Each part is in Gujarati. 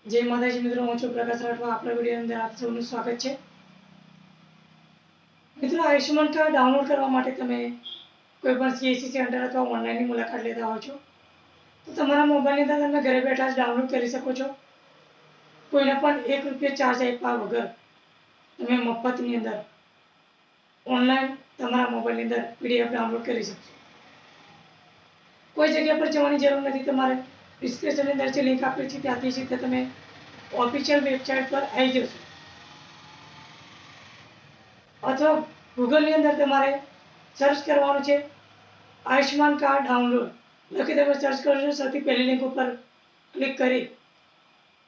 जय माताजी मित्रों, હું છું પ્રકાશ રાઠવા। આપણા વિડીયો અંદર આપ સૌનું સ્વાગત છે। મિત્રો, આયુષ્યમાન કાર્ડ ડાઉનલોડ કરવા માટે તમે કોઈપણ સીએસસી સેન્ટર અથવા ઓનલાઈનની મુલાકાત લેતા હો છો તો તમારા મોબાઈલની અંદર તમે ઘરે બેઠા જ ડાઉનલોડ કરી શકો છો। કોઈને પણ ₹1 ચાર્જ આપ્યા વગર તમે મફતની અંદર ઓનલાઈન તમારા મોબાઈલની અંદર પીડીએફ ડાઉનલોડ કરી શકશો। કોઈ જગ્યા પર જવાની જરૂર નથી। તમારે ડિસ્ક્રિપ્શનની અંદર જે લિંક આપેલી છે ત્યાંથી સીધા તમે ऑफिशियल वेबसाइट पर आई जशो अथवा गूगल अंदर तमारे सर्च करवानुं छे आयुष्मान कार्ड डाउनलॉड लखी तमे सर्च करशो। सौथी पहली लिंक पर क्लिक करी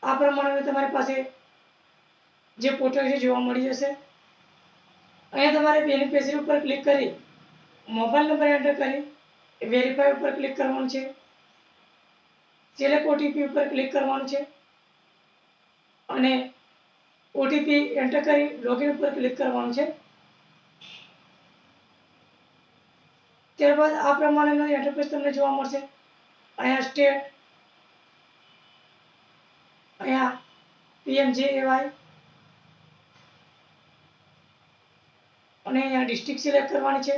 आ प्रमाणे तमारी पासे जे फोटो छे जोवा मळी जशे। अहींया तमारे बेनिफिशियरी पर क्लिक करी मोबाइल नंबर एंटर करी वेरीफाई पर क्लिक करवानुं छे। सिलेक्ट ओटीपी पर क्लिक करवानुं छे અને ઓટીપી એન્ટર કરી લોગિન ઉપર ક્લિક કરવાનું છે। ત્યારબાદ આ પ્રમાણેનું ઇન્ટરફેસ તમને જોવા મળશે। અહીંયા સ્ટેટ, અહીંયા પીએમજેએવાય અને અહીંયા ડિસ્ટ્રિક્ટ સિલેક્ટ કરવાની છે।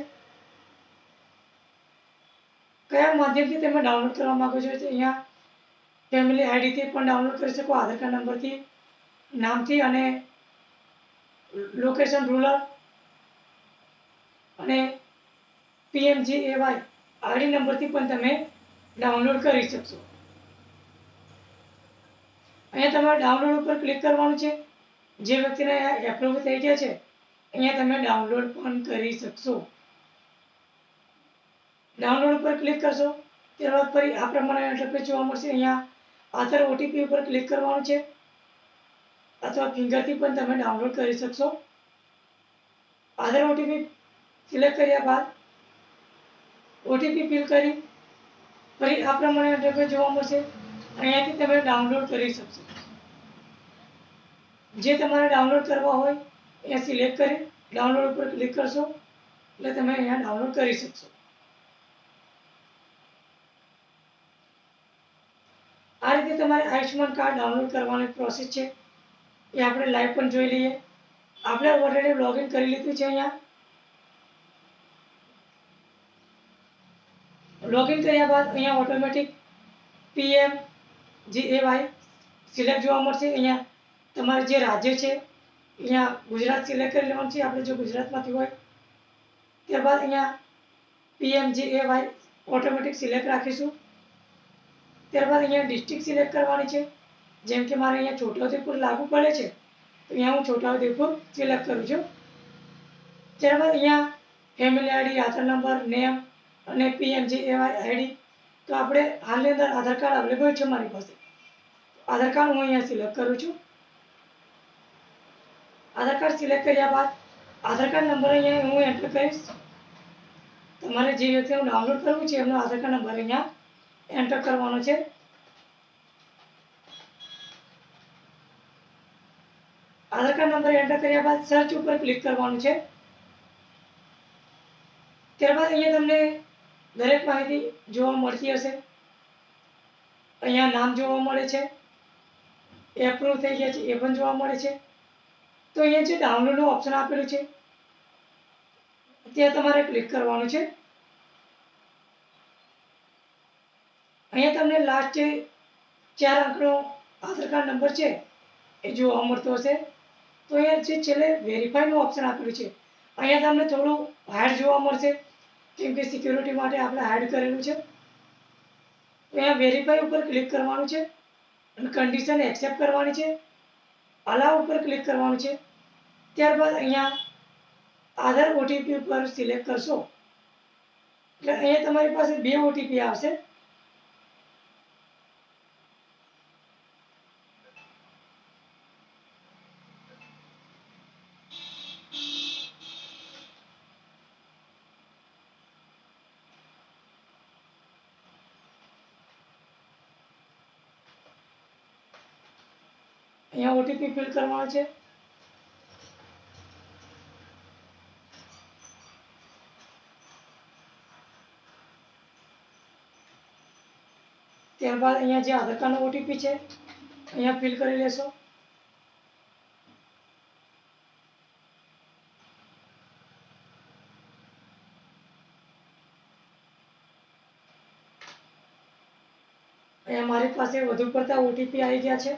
કયા માધ્યમથી તમે ડાઉનલોડ કરવા માંગો છો અહીંયા ફેમિલી આઈડીથી પણ ડાઉનલોડ કરી શકો, આધાર કાર્ડ નંબરથી, નાमथी અને लोकेशन रूरल અને पीएमजेएवाय आईडी नंबर थी पण तमे डाउनलॉड करी शकशो। अहींया तमारे डाउनलॉड पर क्लिक करवानुं छे। जे व्यक्तिने एप्रूव थई गया छे अहींया तमे डाउनलॉड पण करी शकशो। डाउनलॉड पर क्लिक करशो त्यारबाद फरी आ प्रमाणे इंटरफेस जोवा मळशे। अहींया आधार ओटीपी पर क्लिक करवानुं छे अथवा फिंगरथी पण तमे डाउनलॉड करी शकशो। आधार ओटीपी सिलेक्ट कर्या बाद ओटीपी फिल करी फरी आ प्रमाणे इंटरफेस जोवा मळशे। अहींयाथी तमे डाउनलॉड करी शकशो। जे तमारे डाउनलॉड करवा होय ए सिलेक्ट करी डाउनलॉड पर क्लिक करशो એટલે તમે અહીંયા डाउनलॉड કરી શકશો। આ રીતે તમારે આયુષ્માન કાર્ડ ડાઉનલોડ કરવાની પ્રોસેસ છે એ આપણે લાઈવ પણ જોઈ લઈએ। આપણે ઓલરેડી લોગિન કરી લીધું છે। અહીંયા લોગિન કર્યા બાદ અહીંયા ઓટોમેટિક પીએમજેએવાય સિલેક્ટ જોવા મળશે। અહીંયા તમારે જે રાજ્ય છે અહીંયા ગુજરાત સિલેક્ટ કરી લેવાનું છે। આપણે જો ગુજરાતમાંથી હોય ત્યારબાદ અહીંયા પીએમજેએવાય ઓટોમેટિક સિલેક્ટ રાખીશું। ત્યારબાદ અહીંયા ડિસ્ટ્રિક્ટ સિલેક્ટ કરવાની છે। જેમ કે મારે અહીંયા છોટાઉદેપુર લાગુ પડે છે તો અહીંયા હું છોટાઉદેપુર સિલેક્ટ કરું છું। ત્યારબાદ અહીંયા ફેમિલી આઈડી, આધાર નંબર, નેમ અને પીએમજેએવાય આઈડી તો આપણે હાલની અંદર આધાર કાર્ડ અવેલેબલ છે મારી પાસે। આધાર કાર્ડ હું અહીંયા સિલેક્ટ કરું છું। આધાર કાર્ડ સિલેક્ટ કર્યા બાદ આધાર કાર્ડ નંબર અહીંયા હું એન્ટર કરીશ। તમારે જે વ્યક્તિનું ડાઉનલોડ કરવું છે એમનો આધાર કાર્ડ નંબર અહીંયા एंटर करवानो छे। आधार कार्ड नंबर एंटर कर्या बाद सर्च पर क्लिक करवानुं छे। त्यारबाद अहींया तमने दरेक माहिती जोवा मळती हशे। अहींया नाम जोवा मळे छे, एप्रूव थई गया छे ए पण जोवा मळे छे। तो अहींया जे डाउनलोड नो ऑप्शन आपेलुं छे त्यां तमारे क्लिक करवानुं छे। अहींया तमने लास्ट 4 अंकनो आधार कार्ड नंबर है ए जोवा मळतो हशे। तो अहींया जे छेल्ले वेरीफाई नो ऑप्शन आपेलुं छे अहींया तमने थोडुं हाइड जोवा मळशे केम के सिक्योरिटी माटे आपणे हाइड करेलुं छे। अहींया वेरीफाई पर क्लिक करवानुं छे अने कंडीशन एक्सेप्ट करवानी छे। अलाउ पर क्लिक करवानुं छे। त्यारबाद अहींया आधार ओटीपी पर सिलेक्ट करशो એટલે अहींया तमारी पासे 2 ओटीपी आवशे। यहाँ ओटीपी फिल करवाना है। त्यारबाद अहींया जे आधार कार्ड नो ओटीपी है અહીંયા ફિલ કરી લેશો. અહીંયા મારી પાસે વધુ પડતા ઓટીપી આવી ગયા છે.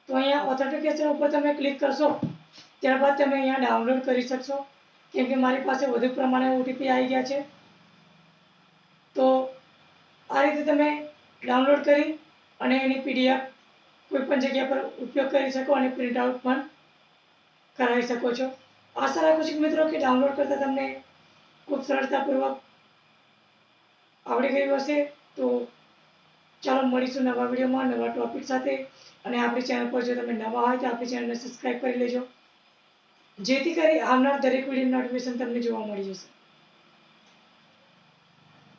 તો અહીંયા ઓથેન્ટિકેશન ઉપર તમે ક્લિક કરશો, ત્યારબાદ તમે અહીંયા ડાઉનલોડ કરી શકશો. કેમ કે મારી પાસે વધુ પ્રમાણે ઓટીપી આવી ગયા છે. તો આ રીતે તમે ડાઉનલોડ કરી અને એની પીડીએફ કોઈ પણ જગ્યા પર ઉપયોગ કરી શકો અને પ્રિન્ટ આઉટ પણ કરાવી શકો છો. આશા રાખું છું મિત્રો કે ડાઉનલોડ કરતાં તમને ખૂબ સરળતાપૂર્વક આવડી ગયું હશે. તો ચાલો મળીશું નવા વિડીયોમાં નવા ટોપિક સાથે. અને આપણી ચેનલ પર જો તમે નવા હોય તો આપણી ચેનલને સબસ્ક્રાઈબ કરી લેજો, જેથી કરી આવનાર દરેક વિડીયો નોટિફિકેશન તમને જોવા મળી જશે.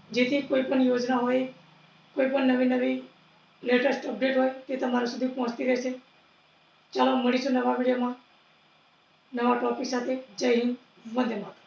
જેથી કોઈ પણ યોજના હોય, કોઈ પણ નવી લેટેસ્ટ અપડેટ હોય તે તમારા સુધી પહોંચતી રહેશે. ચાલો મળીશું નવા વિડીયોમાં નવા ટોપિક સાથે. જય હિન્દ, વંદે માતરમ.